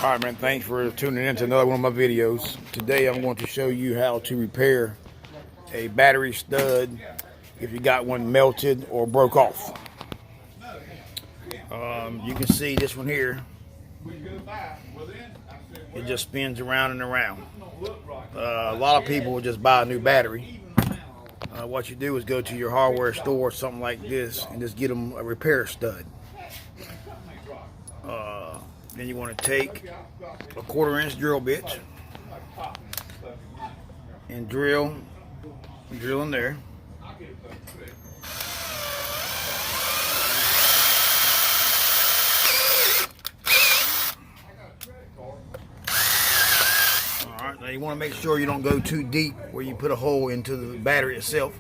Alright man, thanks for tuning in to another one of my videos. Today I'm going to show you how to repair a battery stud if you got one melted or broke off. You can see this one here, it just spins around and around. A lot of people will just buy a new battery. What you do is go to your hardware store or something like this and just get them a repair stud. Then you want to take a 1/4 inch drill bit and drill in there. Alright, now you want to make sure you don't go too deep where you put a hole into the battery itself.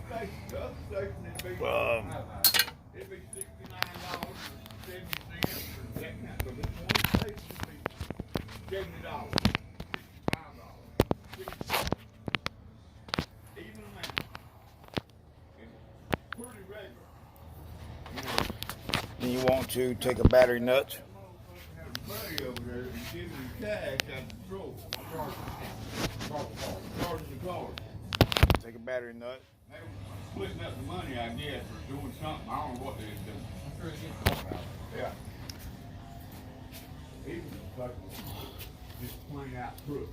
Then you want to take a battery nut. Take a battery nut. Splitting up the money, I guess, or doing something. I don't know what they're doing. Yeah. Even just plain out crook.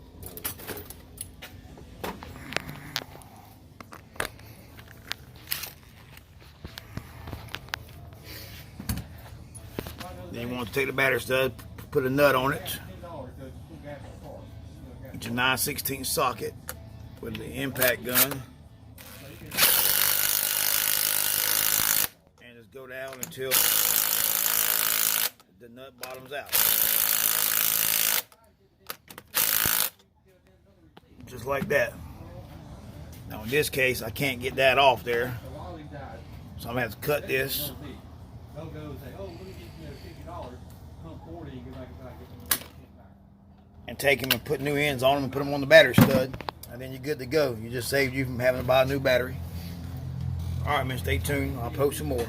Then you want to take the battery stud, put a nut on it. Get your 9/16 socket with the impact gun. And just go down until the nut bottoms out. Just like that. Now in this case, I can't get that off there. So I'm going to have to cut this. And take them and put new ends on them and put them on the battery stud. And then you're good to go. You just saved you from having to buy a new battery. Alright man, stay tuned. I'll post some more.